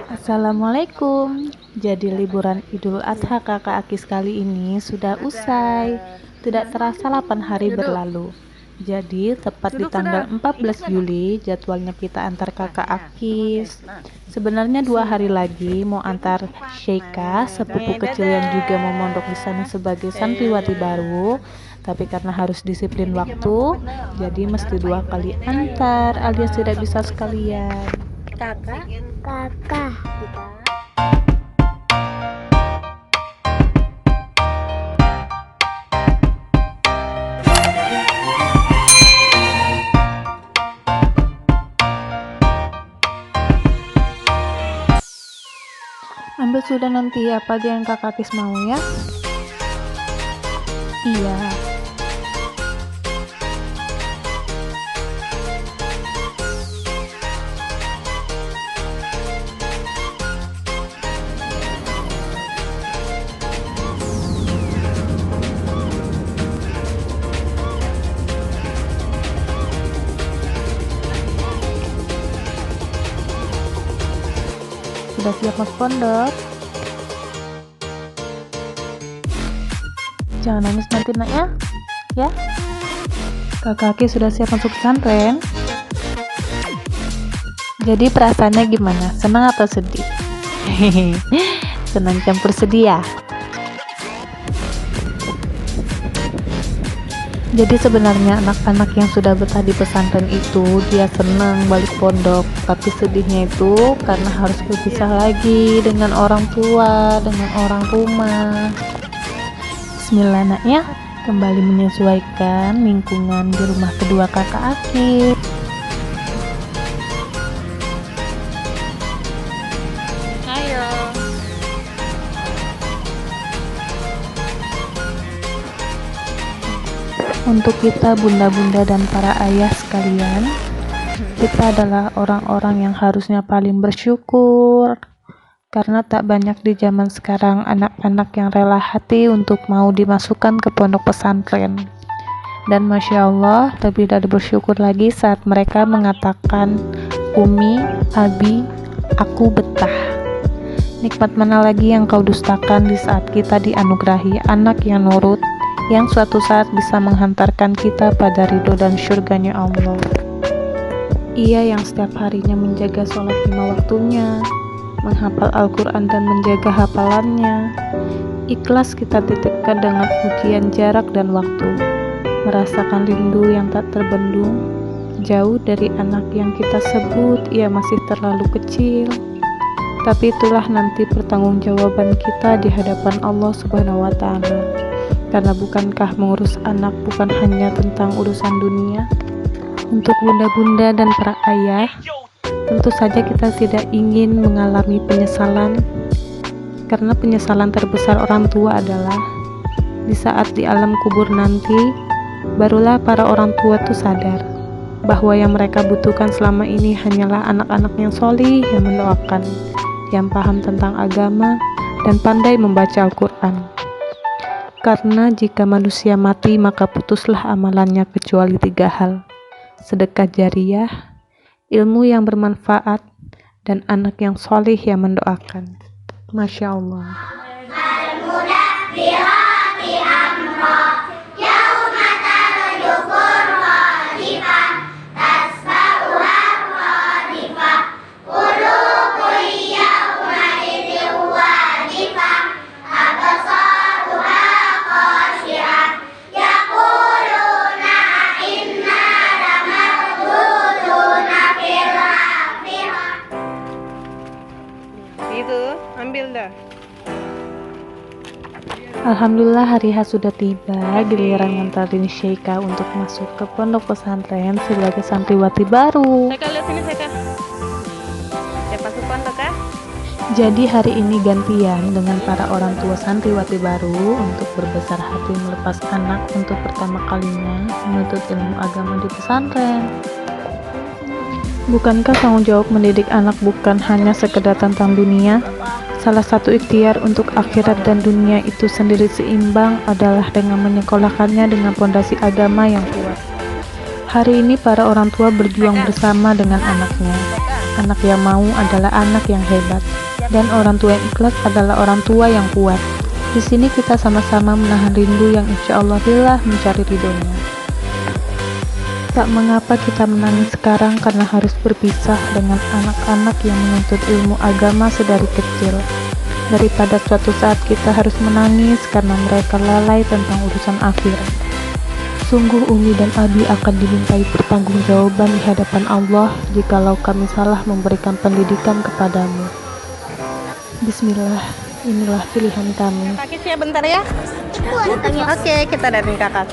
Assalamualaikum. Jadi liburan Idul Adha kakak Akis kali ini sudah usai. Tidak terasa 8 hari berlalu. Jadi tepat di tanggal 14 Juli jadwalnya kita antar kakak Akis. Sebenarnya 2 hari lagi mau antar Sheikah, sepupu kecil yang juga mau mondok di sana sebagai santriwati baru. Tapi karena harus disiplin waktu, jadi mesti 2 kali antar alias tidak bisa sekalian. Kakak ambil sudah nanti apa aja yang kakak Kis mau ya. Iya. Sudah siap masuk pondok? Jangan nangis nanti nak ya. Kakak Kis sudah siap masuk pesantren? Jadi perasaannya gimana? Senang atau sedih? Senang campur sedih ya? Jadi sebenarnya anak-anak yang sudah betah di pesantren itu dia senang balik pondok, tapi sedihnya itu karena harus berpisah lagi dengan orang tua, dengan orang rumah. Bismillah nak ya, kembali menyesuaikan lingkungan di rumah kedua kakak Akis. Ayo. Untuk kita bunda-bunda dan para ayah sekalian, kita adalah orang-orang yang harusnya paling bersyukur karena tak banyak di zaman sekarang anak-anak yang rela hati untuk mau dimasukkan ke pondok pesantren. Dan Masya Allah, lebih dari bersyukur lagi saat mereka mengatakan, Umi, Abi, aku betah. Nikmat mana lagi yang kau dustakan di saat kita dianugerahi anak yang nurut, yang suatu saat bisa menghantarkan kita pada ridho dan syurganya Allah. Ia yang setiap harinya menjaga sholat 5 waktunya, menghafal Al-Quran dan menjaga hafalannya. Ikhlas kita titipkan dengan ujian jarak dan waktu, merasakan rindu yang tak terbendung, jauh dari anak yang kita sebut ia masih terlalu kecil. Tapi itulah nanti pertanggungjawaban kita di hadapan Allah Subhanahu wa Ta'ala. Karena bukankah mengurus anak bukan hanya tentang urusan dunia? Untuk bunda-bunda dan para ayah, tentu saja kita tidak ingin mengalami penyesalan, karena penyesalan terbesar orang tua adalah di saat di alam kubur nanti, barulah para orang tua itu sadar bahwa yang mereka butuhkan selama ini hanyalah anak-anak yang solih, yang mendoakan, yang paham tentang agama, dan pandai membaca Al-Quran. Karena jika manusia mati maka putuslah amalannya kecuali 3 hal: sedekah jariyah, ilmu yang bermanfaat, dan anak yang solih yang mendoakan. Masya Allah. Ambil dah. Alhamdulillah hari H sudah tiba, giliran ngantarin Sheikah untuk masuk ke pondok pesantren sebagai santriwati baru. Saya lihat sini saya. Saya masuk pondok kah? Jadi hari ini gantian dengan para orang tua santriwati baru untuk berbesar hati melepas anak untuk pertama kalinya menuntut ilmu agama di pesantren. Bukankah tanggung jawab mendidik anak bukan hanya sekedar tentang dunia? Salah satu ikhtiar untuk akhirat dan dunia itu sendiri seimbang adalah dengan menyekolahkannya dengan pondasi agama yang kuat. Hari ini para orang tua berjuang bersama dengan anaknya. Anak yang mau adalah anak yang hebat, dan orang tua yang ikhlas adalah orang tua yang kuat. Di sini kita sama-sama menahan rindu yang insya Allah billah mencari ridhonya. Tak mengapa kita menangis sekarang karena harus berpisah dengan anak-anak yang menuntut ilmu agama sedari kecil, daripada suatu saat kita harus menangis karena mereka lalai tentang urusan akhirat. Sungguh Umi dan Abi akan dimintai pertanggungjawaban di hadapan Allah jikalau kami salah memberikan pendidikan kepadamu. Bismillah, inilah pilihan kami. Kakak ya bentar ya. Oke, kita datang kakak.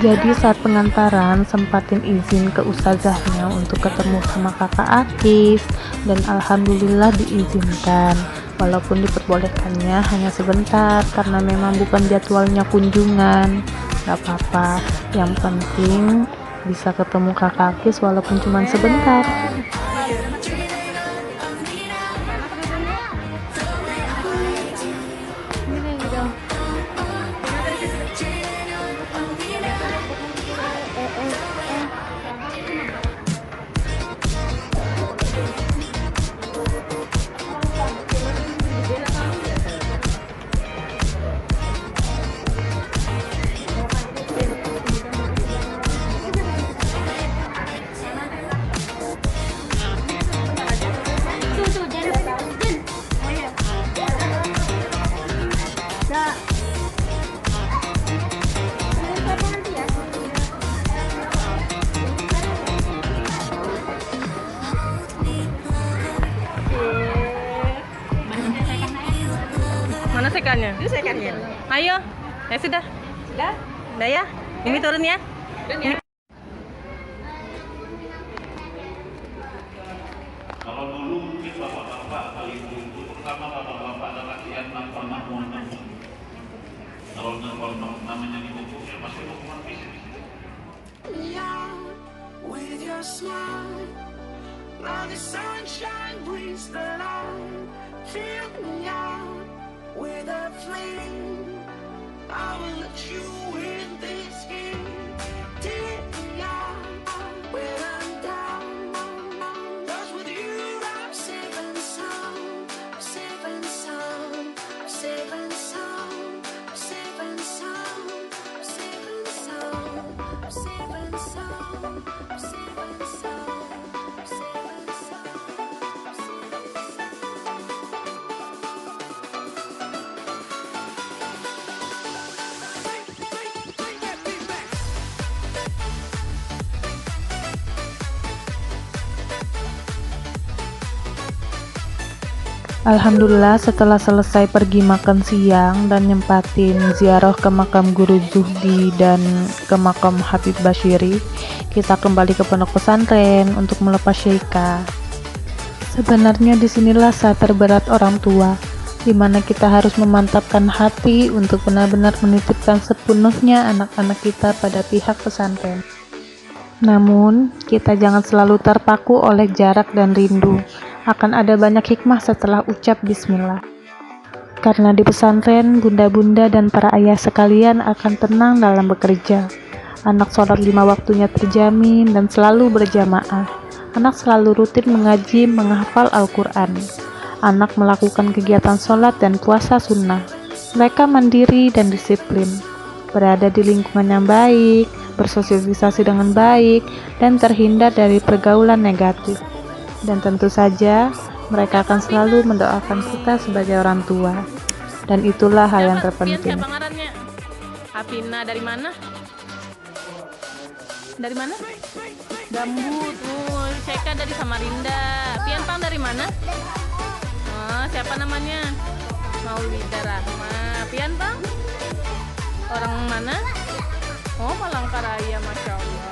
Jadi saat pengantaran sempatin izin ke ustazahnya untuk ketemu sama kakak Akis, dan alhamdulillah diizinkan, walaupun diperbolehkannya hanya sebentar karena memang bukan jadwalnya kunjungan. Gak apa-apa, yang penting bisa ketemu kakak Akis walaupun cuma sebentar. Mana sekannya? Itu sekannya. Ayo. Ya sudah. Sudah? Sudah ya? Ini turun ya? Kalau dulu mungkin bapak-bapak atau ibu-ibu, terutama bapak-bapak ada latihan nafal makmum. Kalau nafal namanya di buku, ya pasti hukuman fisik. With your smile, now the sunshine brings the light. Fill me out with a flame. I will let you in this game. Take me out when I'm down. 'Cause with you I'm safe and sound. Safe and sound. Safe and sound. Safe and sound. Safe and sound. Safe and sound. Safe and sound. Safe and sound. Alhamdulillah setelah selesai pergi makan siang dan nyempatin ziarah ke makam Guru Zuhdi dan ke makam Habib Bashiri, kita kembali ke pondok pesantren untuk melepas syeika. Sebenarnya disinilah saat terberat orang tua, di mana kita harus memantapkan hati untuk benar-benar menitipkan sepenuhnya anak-anak kita pada pihak pesantren. Namun, kita jangan selalu terpaku oleh jarak dan rindu. Akan ada banyak hikmah setelah ucap bismillah. Karena di pesantren, bunda-bunda dan para ayah sekalian akan tenang dalam bekerja. Anak sholat 5 waktunya terjamin dan selalu berjamaah. Anak selalu rutin mengaji, menghafal Al-Quran. Anak melakukan kegiatan sholat dan puasa sunnah. Mereka mandiri dan disiplin, berada di lingkungan yang baik, bersosialisasi dengan baik, dan terhindar dari pergaulan negatif. Dan tentu saja mereka akan selalu mendoakan kita sebagai orang tua, dan itulah hal yang terpenting. Siapa ngarannya? Apina dari mana? Dari mana? Gambut. Seka dari Samarinda. Pian Pang dari mana? Oh, siapa namanya? Maulida Rahma. Pian Pang? Orang mana? Oh, Palangkaraya, Masya Allah.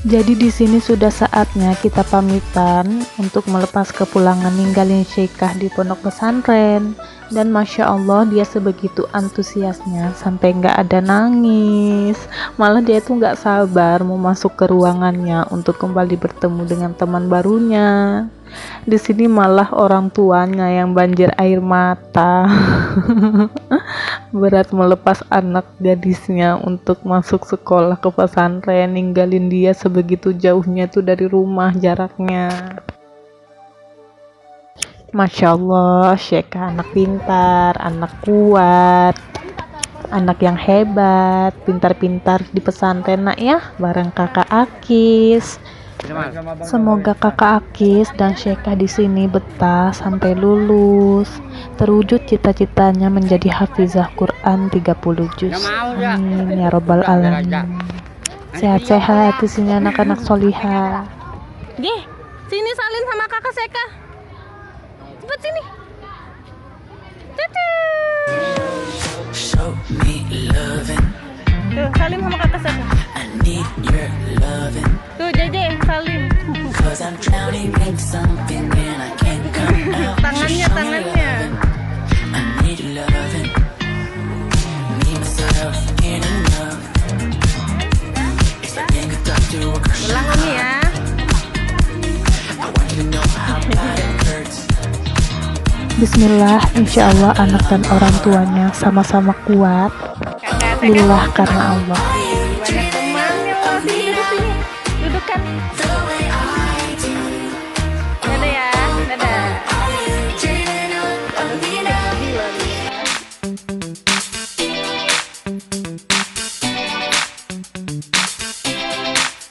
Jadi di sini sudah saatnya kita pamitan untuk melepas kepulangan ninggalin Syeikah di pondok pesantren. Dan Masya Allah dia sebegitu antusiasnya sampai nggak ada nangis. Malah dia tuh nggak sabar mau masuk ke ruangannya untuk kembali bertemu dengan teman barunya. Di sini malah orang tuanya yang banjir air mata. Berat melepas anak gadisnya untuk masuk sekolah ke pesantren, ninggalin dia sebegitu jauhnya tuh dari rumah jaraknya. Masya Allah, Syeka anak pintar, anak kuat, anak yang hebat, pintar-pintar di pesantren nak ya, bareng kakak Akis. Semoga kakak Akis dan Syeka di sini betah sampai lulus, terwujud cita-citanya menjadi hafizah Quran 30 juz. Amin ya robbal alamin. Sehat-sehat di sini anak-anak solihah. Gih, sini salin sama kakak Seka. Cepet sini. Tutu. Show me loving. Tuh, salim sama kakak Seka. I need your loving. Tuh, Jeje, salim. Cause I'm drowning in something and I can't come out. Tangannya, tangannya. I need your loving. Me, myself, and enough. It's like being a doctor or a Ulang Umi ya. I want you to know how bad it hurts. Bismillah, insya Allah anak dan orang tuanya sama-sama kuat. Lillah karena Allah.